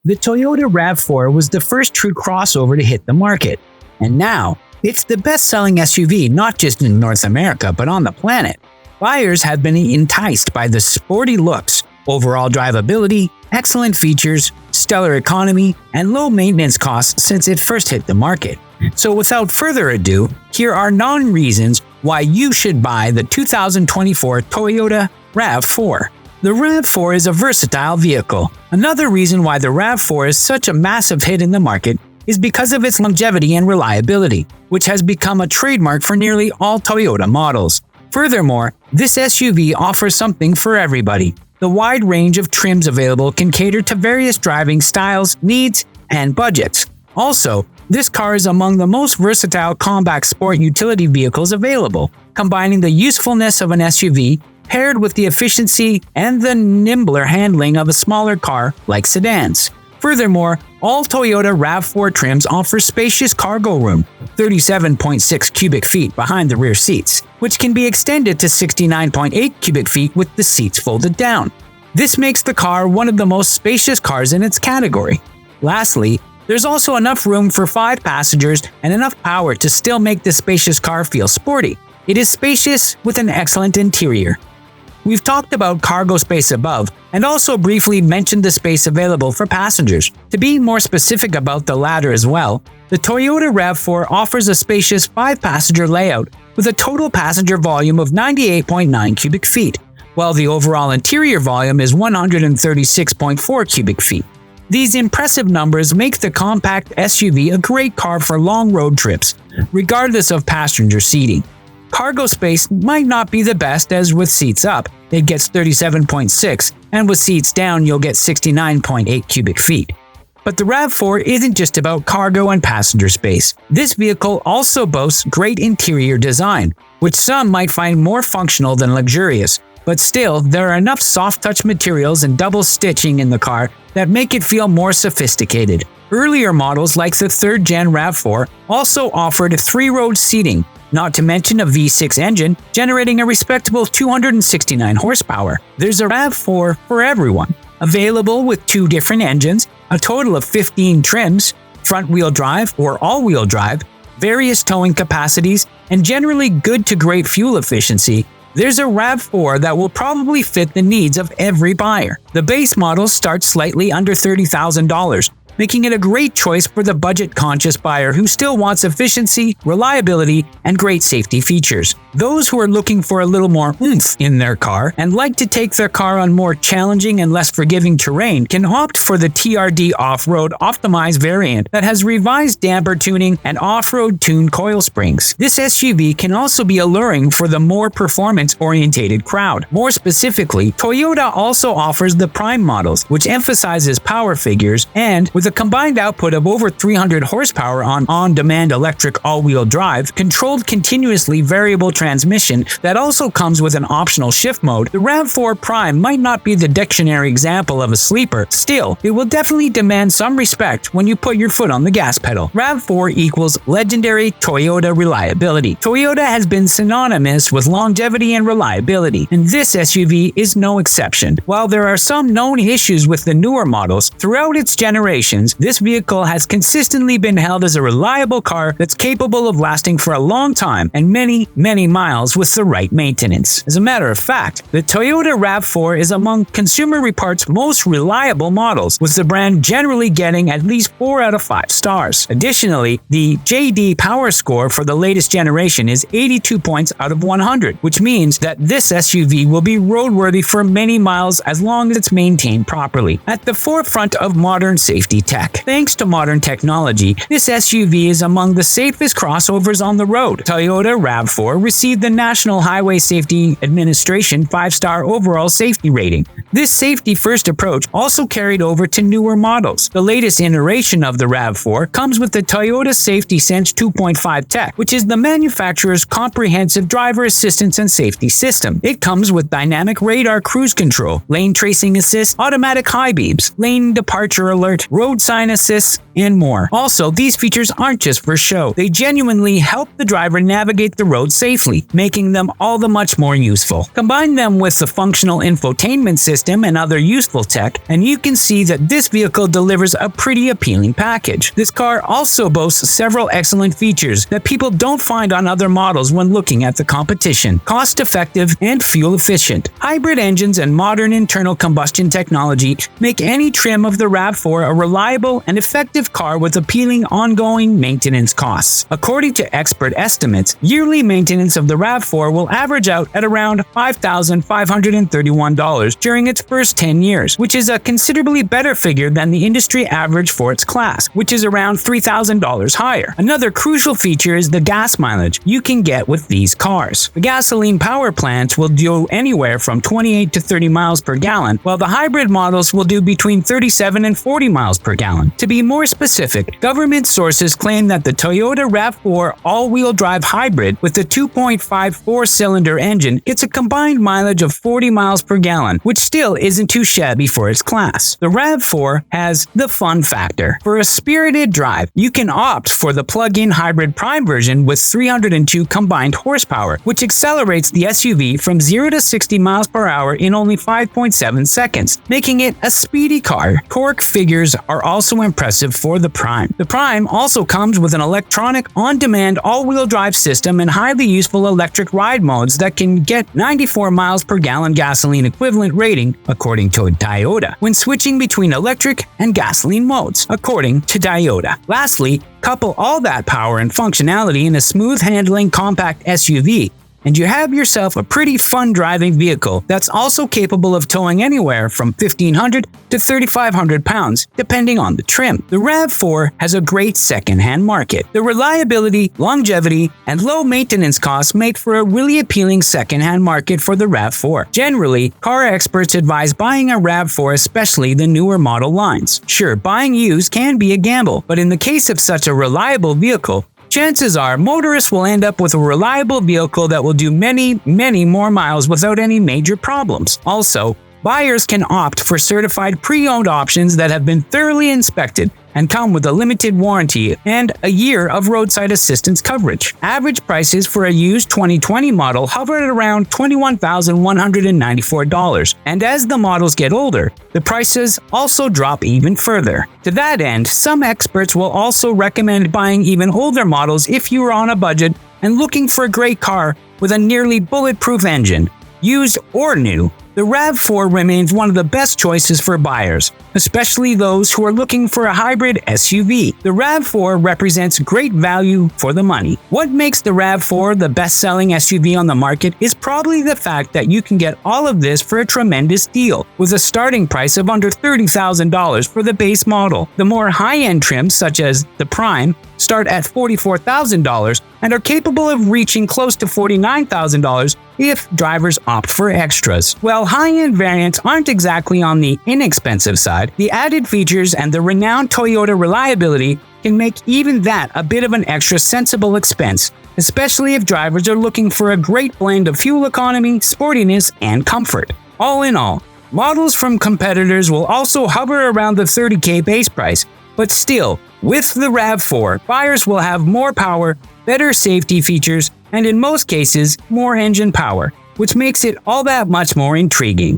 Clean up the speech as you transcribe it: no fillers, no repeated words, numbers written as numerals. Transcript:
The Toyota RAV4 was the first true crossover to hit the market, and now it's the best-selling SUV not just in North America but on the planet. Buyers have been enticed by the sporty looks, overall drivability, excellent features, stellar economy, and low maintenance costs since it first hit the market. So without further ado, here are 9 reasons why you should buy the 2024 Toyota RAV4. The RAV4 is a versatile vehicle. Another reason why the RAV4 is such a massive hit in the market is because of its longevity and reliability, which has become a trademark for nearly all Toyota models. Furthermore, this SUV offers something for everybody. The wide range of trims available can cater to various driving styles, needs, and budgets. Also, this car is among the most versatile compact sport utility vehicles available, combining the usefulness of an SUV paired with the efficiency and the nimbler handling of a smaller car like sedans. Furthermore, all Toyota RAV4 trims offer spacious cargo room, 37.6 cubic feet behind the rear seats, which can be extended to 69.8 cubic feet with the seats folded down. This makes the car one of the most spacious cars in its category. Lastly, there's also enough room for 5 passengers and enough power to still make the spacious car feel sporty. It is spacious with an excellent interior. We've talked about cargo space above and also briefly mentioned the space available for passengers. To be more specific about the latter as well, the Toyota RAV4 offers a spacious 5-passenger layout with a total passenger volume of 98.9 cubic feet, while the overall interior volume is 136.4 cubic feet. These impressive numbers make the compact SUV a great car for long road trips, regardless of passenger seating. Cargo space might not be the best, as with seats up, it gets 37.6, and with seats down you'll get 69.8 cubic feet. But the RAV4 isn't just about cargo and passenger space. This vehicle also boasts great interior design, which some might find more functional than luxurious. But still, there are enough soft-touch materials and double stitching in the car that make it feel more sophisticated. Earlier models like the 3rd Gen RAV4 also offered 3-row seating, not to mention a V6 engine, generating a respectable 269 horsepower. There's a RAV4 for everyone, available with 2 different engines, a total of 15 trims, front-wheel drive or all-wheel drive, various towing capacities, and generally good to great fuel efficiency. There's a RAV4 that will probably fit the needs of every buyer. The base model starts slightly under $30,000, making it a great choice for the budget-conscious buyer who still wants efficiency, reliability, and great safety features. Those who are looking for a little more oomph in their car and like to take their car on more challenging and less forgiving terrain can opt for the TRD Off-Road Optimized variant that has revised damper tuning and off-road tuned coil springs. This SUV can also be alluring for the more performance-orientated crowd. More specifically, Toyota also offers the Prime models, which emphasizes power figures and, with a combined output of over 300 horsepower on-demand electric all-wheel drive, controlled continuously variable transmission that also comes with an optional shift mode, the RAV4 Prime might not be the dictionary example of a sleeper. Still, it will definitely demand some respect when you put your foot on the gas pedal. RAV4 equals legendary Toyota reliability. Toyota has been synonymous with longevity and reliability, and this SUV is no exception. While there are some known issues with the newer models, throughout its generation, this vehicle has consistently been held as a reliable car that's capable of lasting for a long time and many, many miles with the right maintenance. As a matter of fact, the Toyota RAV4 is among Consumer Reports' most reliable models, with the brand generally getting at least 4 out of 5 stars. Additionally, the JD Power Score for the latest generation is 82 points out of 100, which means that this SUV will be roadworthy for many miles as long as it's maintained properly. At the forefront of modern safety tech. Thanks to modern technology, this SUV is among the safest crossovers on the road. Toyota RAV4 received the National Highway Safety Administration 5-star overall safety rating. This safety-first approach also carried over to newer models. The latest iteration of the RAV4 comes with the Toyota Safety Sense 2.5 Tech, which is the manufacturer's comprehensive driver assistance and safety system. It comes with dynamic radar cruise control, lane tracing assist, automatic high beams, lane departure alert, road road sign assists, and more. Also, these features aren't just for show. They genuinely help the driver navigate the road safely, making them all the much more useful. Combine them with the functional infotainment system and other useful tech, and you can see that this vehicle delivers a pretty appealing package. This car also boasts several excellent features that people don't find on other models when looking at the competition. Cost-effective and fuel-efficient. Hybrid engines and modern internal combustion technology make any trim of the RAV4 a reliable and effective car with appealing ongoing maintenance costs. According to expert estimates, yearly maintenance of the RAV4 will average out at around $5,531 during its first 10 years, which is a considerably better figure than the industry average for its class, which is around $3,000 higher. Another crucial feature is the gas mileage you can get with these cars. The gasoline power plants will do anywhere from 28 to 30 miles per gallon, while the hybrid models will do between 37 and 40 miles per gallon. To be more specific, government sources claim that the Toyota RAV4 all-wheel drive hybrid with the 2.5 four-cylinder engine gets a combined mileage of 40 miles per gallon, which still isn't too shabby for its class. The RAV4 has the fun factor. For a spirited drive, you can opt for the plug-in hybrid prime version with 302 combined horsepower, which accelerates the SUV from 0 to 60 miles per hour in only 5.7 seconds, making it a speedy car. Torque figures are also impressive for the Prime. The Prime also comes with an electronic on-demand all-wheel drive system and highly useful electric ride modes that can get 94 miles per gallon gasoline equivalent rating, according to Toyota, when switching between electric and gasoline modes, according to Toyota. Lastly, couple all that power and functionality in a smooth-handling compact SUV, and you have yourself a pretty fun driving vehicle that's also capable of towing anywhere from 1,500 to 3,500 pounds, depending on the trim. The RAV4 has a great second-hand market. The reliability, longevity, and low maintenance costs make for a really appealing second-hand market for the RAV4. Generally, car experts advise buying a RAV4, especially the newer model lines. Sure, buying used can be a gamble, but in the case of such a reliable vehicle, chances are motorists will end up with a reliable vehicle that will do many, many more miles without any major problems. Also, buyers can opt for certified pre-owned options that have been thoroughly inspected and come with a limited warranty and a year of roadside assistance coverage. Average prices for a used 2020 model hover at around $21,194, and as the models get older, the prices also drop even further. To that end, some experts will also recommend buying even older models if you are on a budget and looking for a great car with a nearly bulletproof engine. Used or new, the RAV4 remains one of the best choices for buyers, especially those who are looking for a hybrid SUV. The RAV4 represents great value for the money. What makes the RAV4 the best-selling SUV on the market is probably the fact that you can get all of this for a tremendous deal, with a starting price of under $30,000 for the base model. The more high-end trims, such as the Prime, start at $44,000 and are capable of reaching close to $49,000 if drivers opt for extras. While high-end variants aren't exactly on the inexpensive side, the added features and the renowned Toyota reliability can make even that a bit of an extra sensible expense, especially if drivers are looking for a great blend of fuel economy, sportiness, and comfort. All in all, models from competitors will also hover around the $30,000 base price, but still, with the RAV4, buyers will have more power, better safety features, and in most cases, more engine power, which makes it all that much more intriguing.